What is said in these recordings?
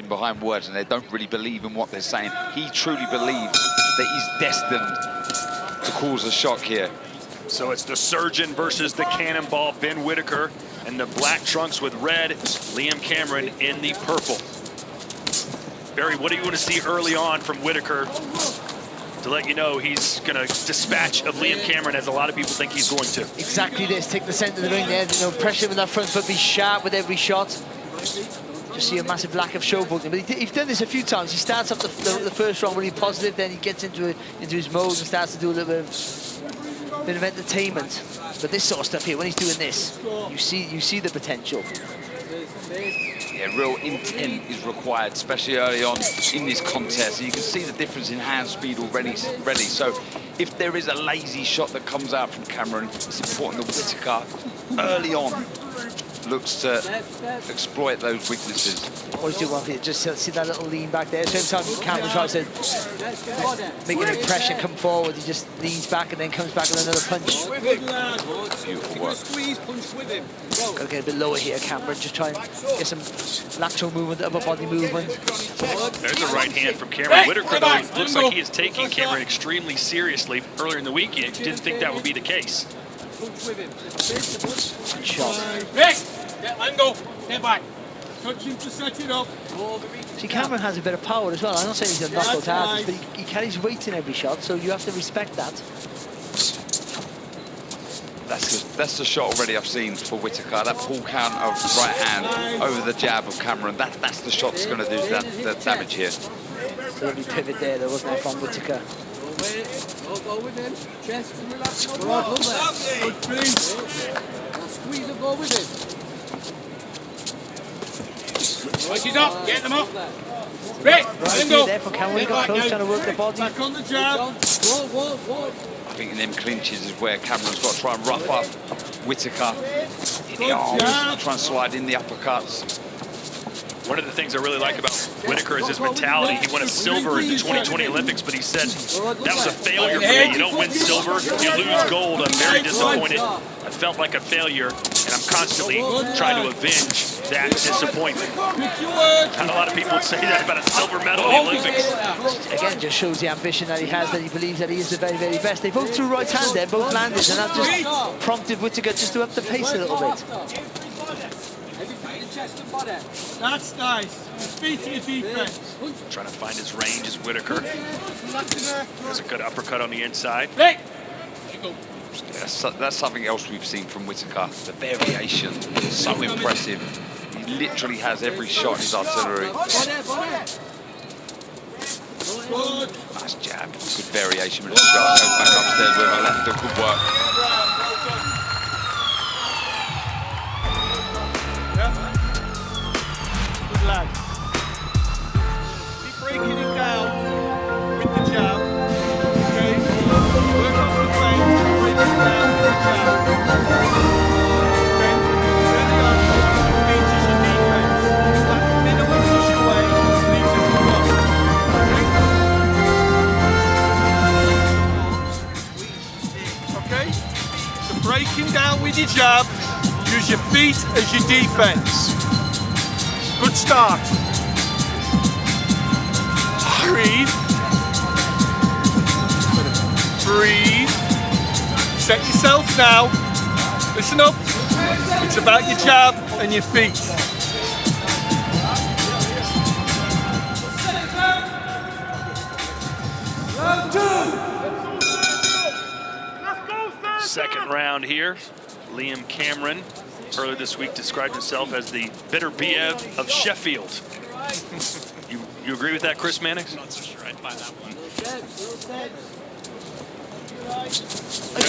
talking behind words and they don't really believe in what they're saying. He truly believes that he's destined to cause a shock here. So it's the surgeon versus the cannonball, Ben Whittaker, and the black trunks with red, Liam Cameron in the purple. Barry, what do you want to see early on from Whittaker to let you know he's going to dispatch of Liam Cameron, as a lot of people think he's going to? Exactly this. Take the centre of the ring there. You know, pressure with that front foot, be sharp with every shot. Just see a massive lack of showboating. But he's done this a few times. He starts up the first round really positive, then he gets into his mode and starts to do a little bit of entertainment. But this sort of stuff here, when he's doing this, you see the potential. Yeah, real intent is required, especially early on in this contest. You can see the difference in hand speed already. So if there is a lazy shot that comes out from Cameron, it's important that Whittaker early on looks to exploit those weaknesses. What he's doing here, just see that little lean back there. Same time Cameron tries to make an impression, come forward, he just leans back and then comes back with another punch. Beautiful work. Got to get a bit lower here, Cameron. Just try and get some lateral movement, upper body movement. There's a right hand from Cameron. Whittaker, though, looks like he is taking Cameron extremely seriously. Earlier in the week, you didn't think that would be the case. Good shot. Let him go. Get back. Touch him to set it up. See, Cameron has a bit of power as well. I'm not saying he's a knockout artist, but he carries weight in every shot, so you have to respect that. That's the shot already I've seen for Whittaker. That pull count of right hand over the jab of Cameron. That's the shot that's going to do that damage here. Lovely pivot there, wasn't there, from Whittaker? Go with him. Chest and relax. Go there. Good please. Squeeze and go with him. Right, he's up. Get them up. Right, let him go. There for Cameron. He got close, trying to work the body. Back on the jab. Whoa. I think in them clinches is where Cameron's got to try and rough up Whittaker in the arms, try and slide in the uppercuts. One of the things I really like about Whittaker is his mentality. He won a silver at the 2020 Olympics, but he said, that was a failure for me. You don't win silver, you lose gold. I'm very disappointed. I felt like a failure, and I'm constantly trying to avenge that disappointment. Not a lot of people would say that about a silver medal in the Olympics. Again, just shows the ambition that he has, that he believes that he is the very, very best. They both threw right hand there, both landed, and that just prompted Whittaker just to up the pace a little bit. That's nice. He's beating your defense. Trying to find his range is Whittaker. There's a good uppercut on the inside. Hey! That's something else we've seen from Whittaker. The variation is so impressive. He literally has every shot in his artillery. Nice jab. Good variation with the shot. Goes back upstairs with a left hook. Good work. Lad. Keep breaking it down with the jab. Okay? Work off the frame, break it down with the jab. Okay? Really on, features your defense. That minimum push away leaves it to run. Okay? So breaking down with your jab, use your feet as your defense. Good start. Breathe. Breathe. Set yourself now. Listen up. It's about your jab and your feet. Round two. Second round here. Liam Cameron, earlier this week, described himself as the bitter BF of Sheffield. You agree with that, Chris Mannix? I'm not so sure I'd buy that one.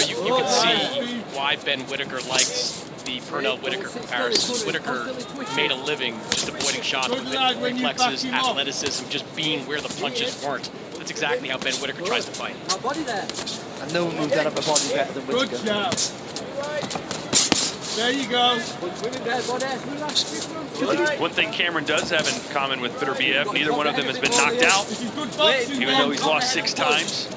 You can see why Ben Whittaker likes the Purnell-Whittaker comparison. Whittaker made a living just avoiding shots with reflexes, athleticism, just being where the punches weren't. That's exactly how Ben Whittaker tries to fight. And no one moved that upper body better than Whittaker. Good job. There you go. One thing Cameron does have in common with Bitter BF, neither one of them has been knocked out, even though he's lost 6 times.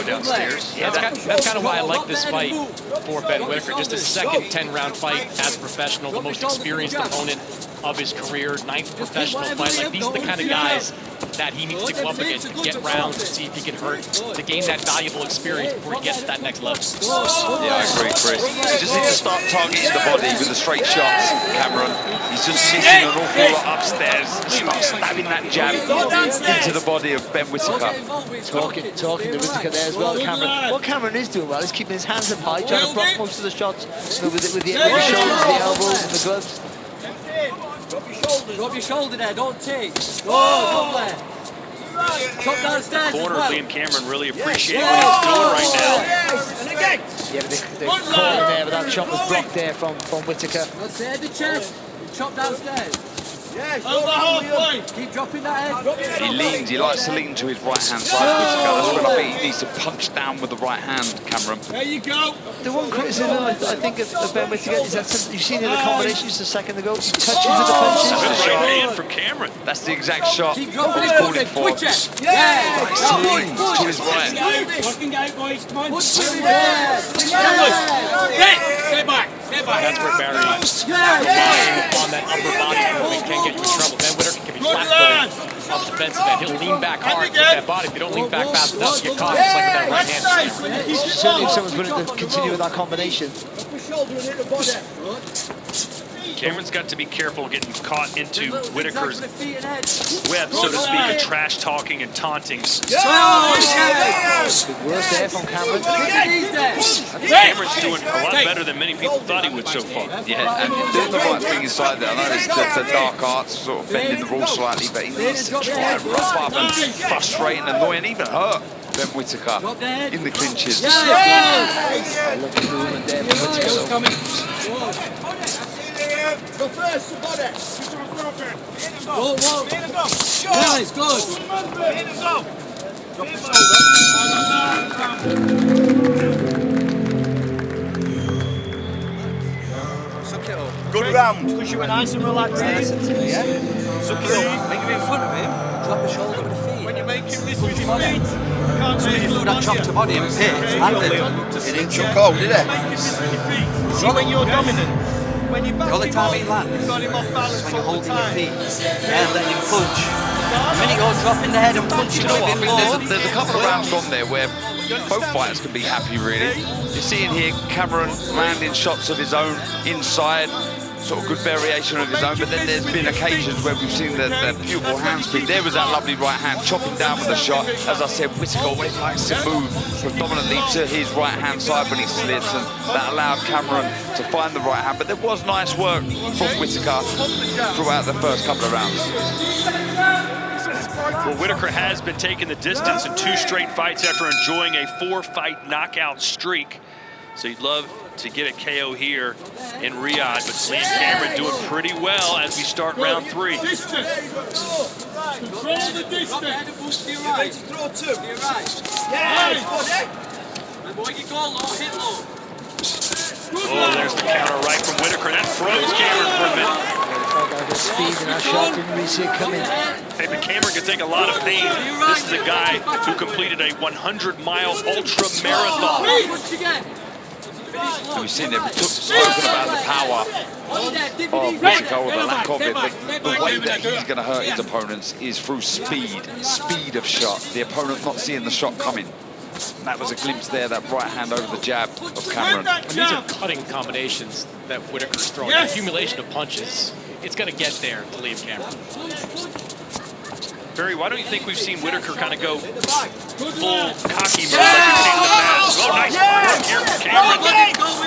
Downstairs. Yeah, that's kind of why I like this fight for Ben Whittaker. Just a second 10-round fight as a professional, the most experienced opponent of his career, 9th professional fight. Like, these are the kind of guys that he needs to go up against and get rounds and see if he can hurt to gain that valuable experience before he gets to that next level. Yeah, I agree, Chris. He just needs to start targeting the body with the straight shots, Cameron. He's just missing an awful lot upstairs. Start stabbing that jab into the body of Ben Whittaker. Talking to Whittaker there as well, Cameron. What Cameron is doing well is keeping his hands up high, trying to block most of the shots, you know, with the shoulders, the elbows, and the gloves. Drop your shoulder there, don't take. Oh, lovely. Chop downstairs. Corner, Liam Cameron really appreciating what he's doing right now. Yeah, but the corner there, but that shot was blocked there from Whittaker. Let's hit the chest. Chop downstairs. Over halfway. Keep dropping that head. He leans, he likes to lean to his right-hand side, Whittaker. That's when I think he needs to punch down with the right hand, Cameron. There you go. The one criticism I think of Ben Whittaker is that you've seen in the combination just a second ago, he touches with the punches. That's a right hand from Cameron. That's the exact shot Keep I dropping was it. calling for. Twitch it. Yeah. Likes to lean to his right. Working out, boys. Come on. Push it there. Stay back. That's where Barry relying on that upper body movement can get you in trouble. Ben Whittaker can be flat-footed off the defensive end. He'll lean back hard with that body. If you don't lean back fast enough, you get caught just like with that right hand. Certainly if someone's willing to continue with that combination. Cameron's got to be careful getting caught into Whittaker's web, so to speak, of trash talking and taunting. Good work there from Cameron. Cameron's doing a lot better than many people thought he would so far. Yeah, and doing the right thing inside there. I know it's the dark arts sort of bending the rules slightly, but he needs to try and rough up and frustrate and annoy and even hurt Ben Whittaker in the clinches. I love the movement there from Whittaker. Go first, somebody. Whoa. Nice, good. Suck it up. Good round. Because you were nice and relaxed there. Listen to me, yeah? Suck it up. When you're in front of him, drop your shoulder with the feet. When you make him miss with your feet, you can't make him That chopped the body and hit. It didn't chuck cold, did it? make him miss with your feet. See, when you're dominant, when you back The only him time up, he lands you've got him off balance when you're all the holding your time. feet and letting him punch. The minute you're dropping the head and punching You know what, I with mean, him more, there's a couple of rounds on there where both fighters can be happy, really. You're seeing here Cameron landing shots of his own inside, sort of good variation of his own, but then there's been occasions where we've seen the beautiful hand speed. There was that lovely right hand chopping down with the shot. As I said, Whittaker always likes to move predominantly to his right-hand side when he slits, and that allowed Cameron to find the right hand. But there was nice work from Whittaker throughout the first couple of rounds. Well, Whittaker has been taking the distance in 2 straight fights after enjoying a 4-fight knockout streak. So you'd love to get a KO here in Riyadh, but Liam Cameron doing pretty well as we start round 3. Distance. Control the distance. You ready to throw two? You're right. Yeah. Boy, you go low, hit low. Oh, there's the counter right from Whittaker. That froze Cameron for a minute. The speed in that shot, didn't really see it coming. Hey, but Cameron can take a lot of pain. This is a guy who completed a 100-mile ultra marathon. Push again. And we've seen it, we've spoken about the power of Whittaker, or the lack of it, but the way that he's going to hurt his opponents is through speed of shot. The opponent not seeing the shot coming. And that was a glimpse there, that right hand over the jab of Cameron. And these are cutting combinations that Whittaker's throwing. The accumulation of punches, it's going to get there to Liam Cameron. Barry, why don't you think we've seen Whittaker kind of go full cocky mode like we've seen in the past? Oh, nice work here from Cameron.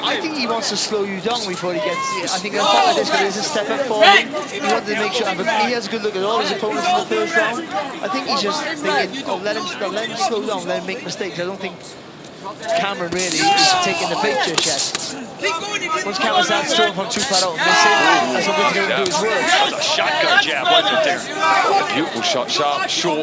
I think he wants to slow you down before he gets. I think a fight like this, where there's a step up for him, he wanted to make sure. But he has a good look at all his opponents in the first round. I think he's just thinking, oh, let him slow down, let him make mistakes. I don't think Cameron really is taking the picture yet. Once Cameron starts throwing from too far out and missing, that's what he's going to do his work. That was a shotgun jab, wasn't it there? A beautiful shot, sharp, short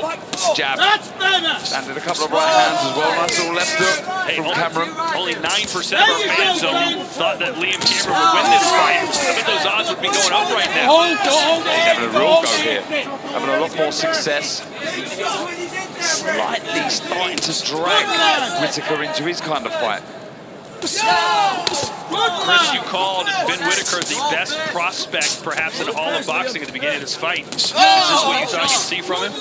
jab. Landed a couple of right hands as well. Nice little left hook from Cameron. Only 9% of our fan zone thought that Liam Cameron would win this fight. I bet those odds would be going up right now. He's having a real go here. Having a lot more success. Slightly starting to drag Whittaker into his kind of fight. Chris, you called Ben Whittaker the best prospect, perhaps, in all of boxing at the beginning of this fight. Is this what you thought you'd see from him?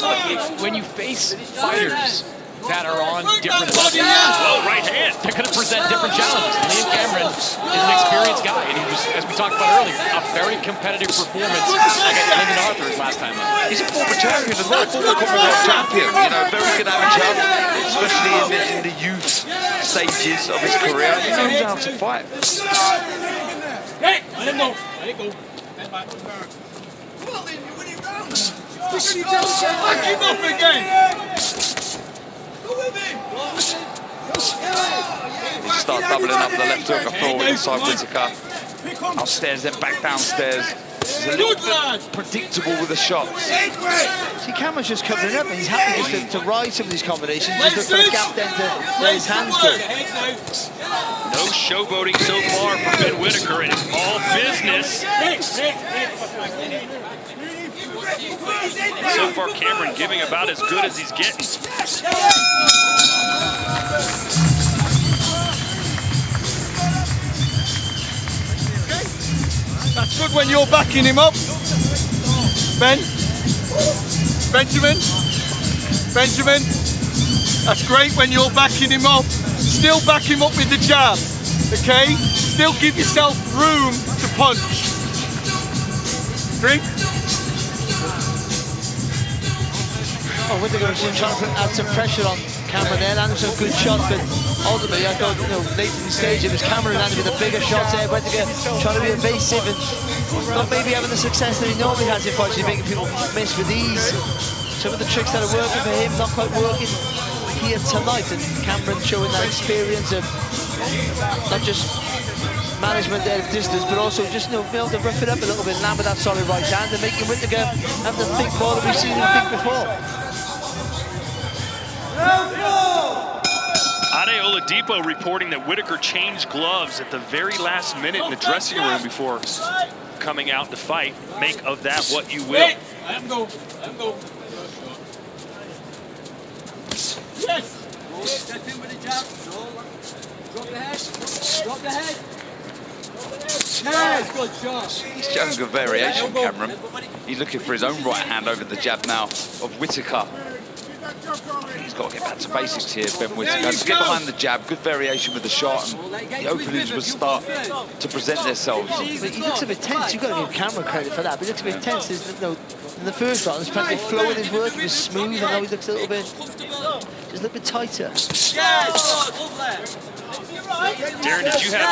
When you face fighters that are on different levels, oh, right hand. they're going to present different challenges. Liam Cameron is an experienced guy, and he was, as we talked about earlier, a very competitive performance against Lyndon Arthur his last time out. He's a former champion as well, former Commonwealth champion. You know, very good amateur, especially in the youth stages of his career. He knows how to fight. Hey, let him go. Let it go. Back on guard. Come on, Lynn, you're winning rounds. Back him up again. Start doubling up the left hook, I thought, inside Whittaker. Upstairs, then back downstairs. He's a little bit predictable with the shots. See, Cameron's just covering up, and he's happy just to ride some of these combinations. Just look for a gap then to let his hands go. No showboating so far from Ben Whittaker, and it's all business. And so far, Cameron giving about as good as he's getting. That's good when you're backing him up. Ben. Benjamin. That's great when you're backing him up. Still back him up with the jab. Okay? Still give yourself room to punch. Drink. Oh, Whittaker was trying to add some pressure on Cameron there, landing some good shots, but ultimately I thought, late in the stage it was Cameron landing with the bigger shots there. Whittaker trying to be evasive and not maybe having the success that he normally has in fights. He's making people miss with ease. Some of the tricks that are working for him not quite working here tonight, and Cameron showing that experience of not just management there at distance, but also just be able to rough it up a little bit, land with that solid right hand, and making Whittaker have to think more than we've seen him think before. Ade Oladipo reporting that Whittaker changed gloves at the very last minute in the dressing room before coming out to fight. Make of that what you will. Let him go. Yes. Step in with the jab. Drop the head. Drop the head. Yes, good shot. He's showing good variation, Cameron. He's looking for his own right hand over the jab now of Whittaker. He's got to get back to basics here, Ben Whittaker. Get behind the jab, good variation with the shot, and the openings will start to present themselves. But he looks a bit tense. You've got to give Cameron credit for that. But he looks a bit tense. In the first round, there's plenty of flow in his work. He was smooth, and now he looks a little bit, just a little bit tighter. Darren, did you have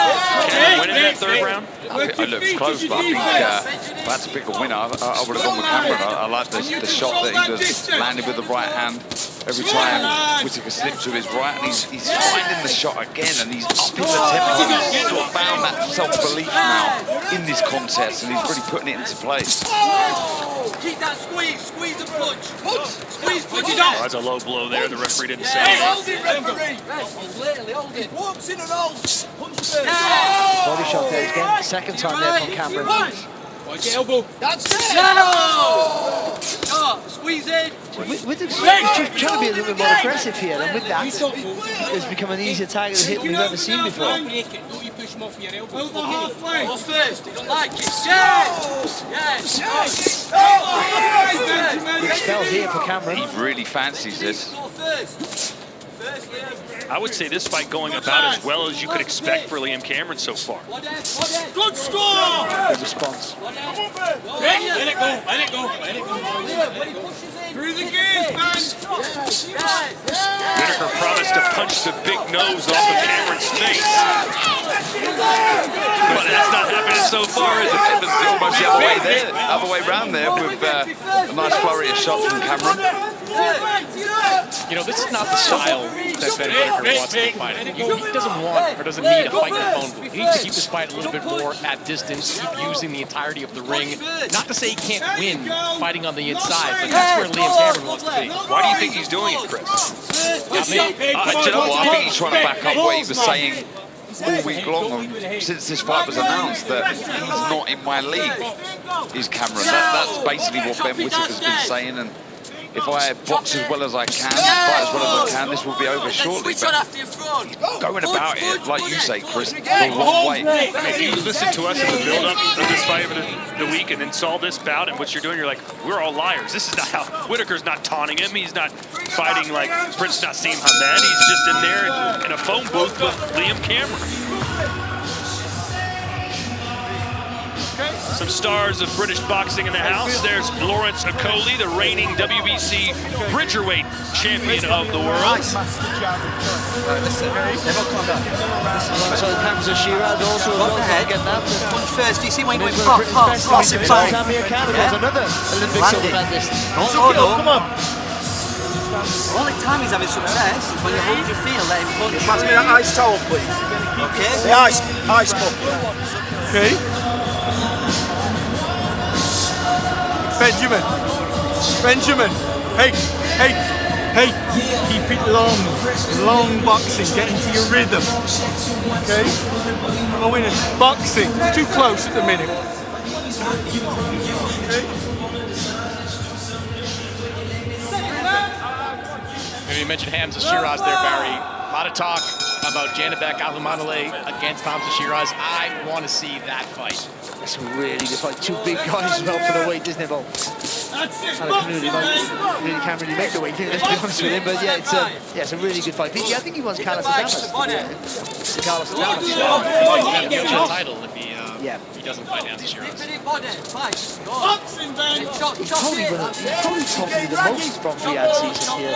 Cameron winning that third round? I looked close, but I think if I had to pick a winner, I would have gone with Cameron. I like the shot that he just landed with the right hand. Every time Whittaker slipped to his right, and he's finding the shot again, and he's upping the tempo. He's sort of found that self-belief now in this contest, and he's really putting it into place. Keep that squeeze and punch. Squeeze, punch it out. That's a low blow there. The referee didn't say Hey, anything. hold it, referee. Hold it. Walks in and out. Body shot there again. Second time there from Cameron. Get elbow. That's it. No. Squeeze in. Whittaker's just trying to be a little bit more aggressive here, and with that, it's become an easier target to hit than we've ever seen before. Elbow halfway. Go first. You don't like it. Yes. Big spell here for Cameron. He really fancies this. Go first. I would say this fight going about as well as you could expect for Liam Cameron so far. Good score. Good response. Let it go. Through the gears, man. Whittaker promised to punch the big nose off of Cameron's face. But that's not happening so far, is it? It was almost the other way there, other way round there, with a nice flurry of shots from Cameron. This is not the style that Ben Whittaker wants to be fighting. He doesn't want or doesn't need a fight in the phone booth. He needs to keep this fight a little bit more at distance, keep using the entirety of the ring. Not to say he can't win fighting on the inside, but that's where Liam Cameron wants to be. Why do you think he's doing it, Chris? Do you know what? I think he's trying to back up what he was saying all week long since this fight was announced, that he's not in my league, is Cameron. That's basically what Ben Whittaker's been saying, and if I box as well as I can, fight as well as I can, this will be over shortly. But going about it, like you say, Chris, the wrong way. I mean, if you listen to us in the build-up of this fight of the week and then saw this bout and what you're doing, you're like, we're all liars. This is not how, Whittaker's not taunting him. He's not fighting like Prince Nassim Hamed. He's just in there in a phone booth with Liam Cameron. Some stars of British boxing in the house. There's Lawrence Okoli, the reigning WBC Bridgerweight champion of the world. So Hamza Shiraz also getting that. First, do you see when he went Samir Khan? There's another Olympic silver medalist. Come on. Only time he's having success is when you hold your feel, let him punch. Pass me that ice towel, please. Okay. The ice bucket. Okay. Benjamin. Hey. Keep it long boxing. Get into your rhythm. Okay. Oh, in boxing. It's too close at the minute. Maybe you mentioned Hamza Shiraz there, Barry. A lot of talk about Janibek Alumanale against Hamza Shiraz. I want to see that fight. That's a really good fight. Two big guys as well for the weight, isn't it, Bob? Really can't really make the weight, let's be honest with him. But yeah, it's a really good fight. I think he wants Carlos Adames. Carlos Adames. He'll get a title if he doesn't fight Hamza Shiraz. He's probably the most from Riyadh season here.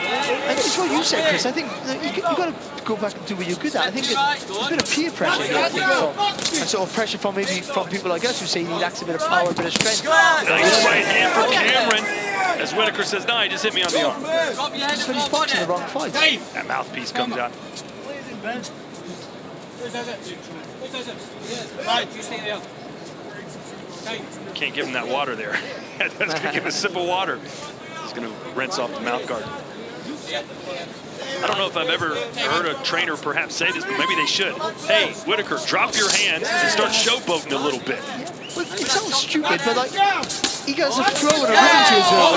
I think it's what you said, Chris. I think you've got to go back and do what you're good at. I think there's a bit of peer pressure here, I think, and sort of pressure from people like us who say he lacks a bit of power, a bit of strength. Nice right hand for Cameron. As Whittaker says, no, he just hit me on the arm. But he's boxing the wrong fight. That mouthpiece comes out. Can't give him that water there. That's going to give him a sip of water. He's going to rinse off the mouth guard. I don't know if I've ever heard a trainer perhaps say this, but maybe they should. Hey, Whittaker, drop your hands and start showboating a little bit. Well, it sounds stupid, but like, he gets a flow and a rhythm to his work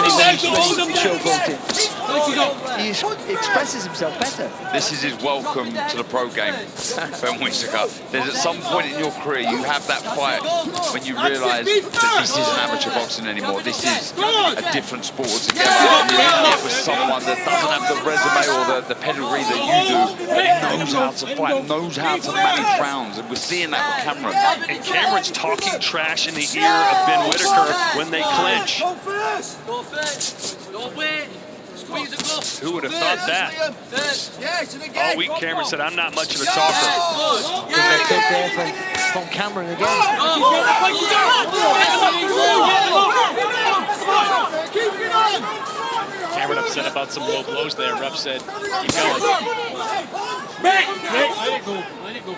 when he's showboating. He expresses himself better. This is his welcome to the pro game, Ben Whittaker. There's at some point in your career you have that fight when you realise that this isn't amateur boxing anymore. This is a different sport altogether. You're in it with someone that doesn't have the resume or the pedigree that you do, but knows how to fight, knows how to manage rounds, and we're seeing that with Cameron. And Cameron's talking trash in the ear of Ben Whittaker when they clinch. Who would have thought that? All week Cameron said, I'm not much of a talker. From Cameron again. Cameron upset about some low blows there. Ref said, keep going. Let it go.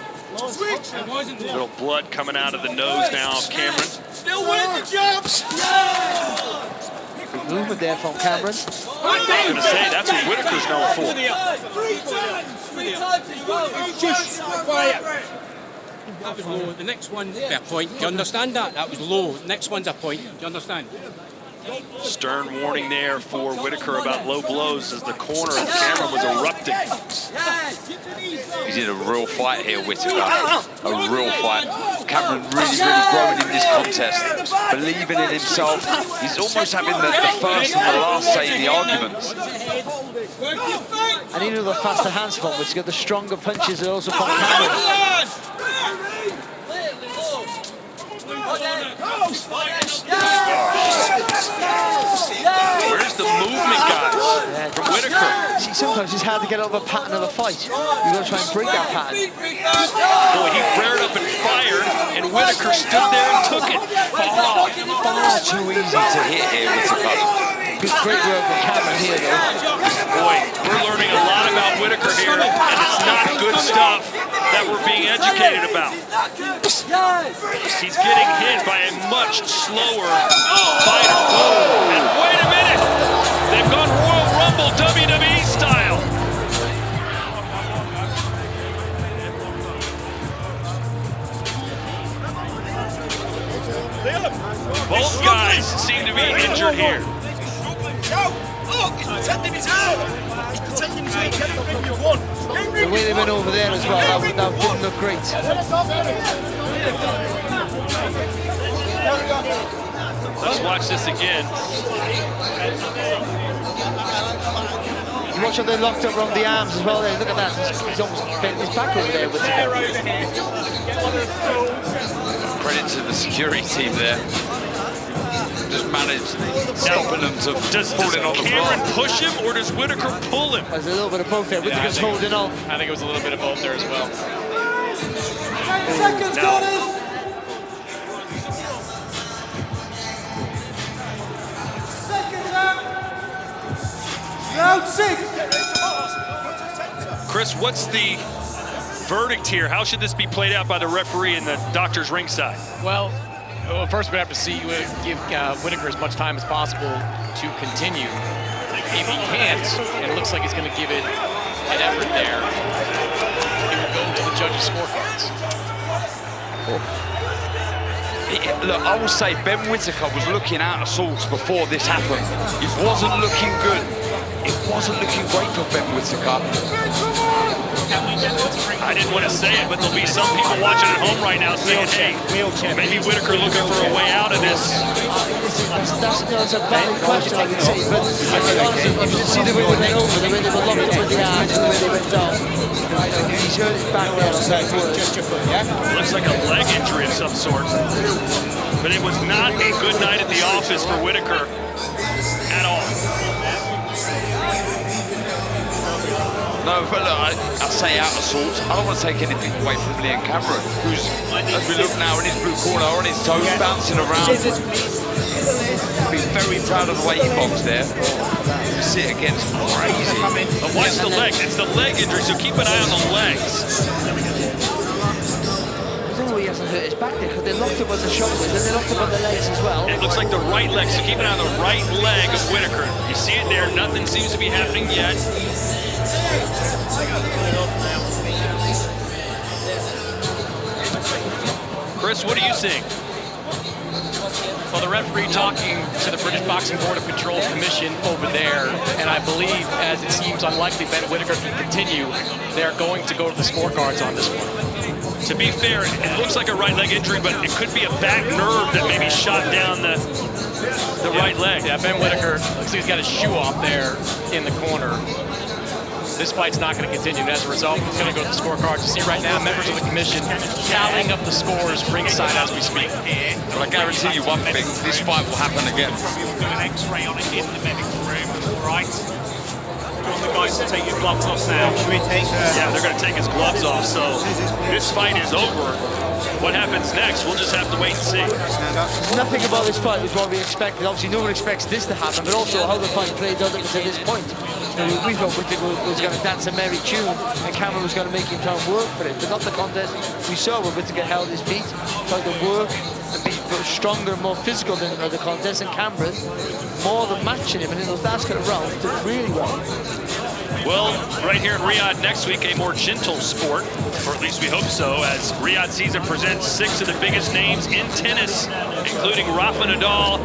Little blood coming out of the nose now of Cameron. Still winning the jumps. Big movement there from Cameron. I was going to say, that's what Whittaker's known for. 3 times. Just quiet. That was low. The next one, a point. Do you understand that? That was low. Next one's a point. Do you understand? Stern warning there for Whittaker about low blows as the corner of Cameron was erupting. He's in a real fight here, Whittaker. A real fight. Cameron really growing in this contest. Believing in himself. He's almost having the first and the last say in the arguments. And even the faster hands from Whittaker, the stronger punches are also from Cameron. Where's the movement, guys? From Whittaker. See, sometimes it's hard to get out of a pattern of a fight. You've got to try and break that pattern. Boy, he reared up and fired, and Whittaker stood there and took it. Far too easy to hit here, Whittaker. Good great work from Cameron here, though. Boy, we're learning a lot about Whittaker here, and it's not good stuff that we're being educated about. He's getting hit by a much slower fighter. And wait a minute! They've gone Royal Rumble WWE style. Both guys seem to be injured here. Look, he's protecting his arm. He's protecting his arm. Get the ring you won. The way they went over there as well, that wouldn't look great. Let's watch this again. You watch how they're locked up around the arms as well there. Look at that. He's almost bent his back over there with it. Credit to the security team there. Just managed stopping them to falling on the Cameron floor. push him or does Whittaker pull him? There's a little bit of both there. Whittaker's holding on. I think it was a little bit of both there as well. 10 seconds, Connors. Seconds out. Round 6. Chris, what's the verdict here? How should this be played out by the referee and the doctor's ringside? Well, first we have to see, give Whittaker as much time as possible to continue. If he can't, and it looks like he's going to give it an effort there, it will go to the judges' scorecards. Look, I will say Ben Whittaker was looking out of sorts before this happened. It wasn't looking good. It wasn't looking great for Ben Whittaker. I didn't want to say it, but there'll be some people watching at home right now saying, hey, maybe Whittaker looking for a way out of this. That's a valid question, I would say. But honestly, if you see the way they went over, the way they were locked up with the arms, and the way they went down, he's hurt his back there. Looks like a leg injury of some sort. But it was not a good night at the office for Whittaker at all. No, but look, I say out of sorts. I don't want to take anything away from Liam Cameron, who's, as we look now, in his blue corner, on his toes, bouncing around. He's very proud of the way he boxed there. To sit against crazy. But watch the leg. It's the leg injury, so keep an eye on the legs. I don't know he hasn't hurt his back there, because they locked up on the shoulders and they locked up on the legs as well. It looks like the right leg, so keep an eye on the right leg of Whittaker. You see it there, nothing seems to be happening yet. Chris, what are you seeing? Well, the referee talking to the British Boxing Board of Control Commission over there, and I believe, as it seems unlikely Ben Whittaker can continue, they're going to go to the scorecards on this one. To be fair, it looks like a right leg injury, but it could be a back nerve that maybe shot down the right leg. Yeah, Ben Whittaker, looks like he's got his shoe off there in the corner. This fight's not going to continue, and as a result, it's going to go to the scorecards. You see right now, members of the commission tallying up the scores ringside as we speak. But I guarantee you one thing, this fight will happen again. We'll do an X-ray on it in the medical room, all right? Do you want the guys to take your gloves off now? Should we take Yeah, they're going to take his gloves off, so this fight is over. What happens next, we'll just have to wait and see. Nothing about this fight was what we expected. Obviously, no one expects this to happen, but also how the fight played out up until this point. We thought Whittaker was going to dance a merry tune and Cameron was going to make him try and work for it, but not the contest we saw where Whittaker held his feet, tried to work and be stronger and more physical than in other contests, and Cameron more than matching him, and in those last couple of rounds did really well. Well, right here in Riyadh next week, a more gentle sport, or at least we hope so, as Riyadh season presents 6 of the biggest names in tennis, including Rafa Nadal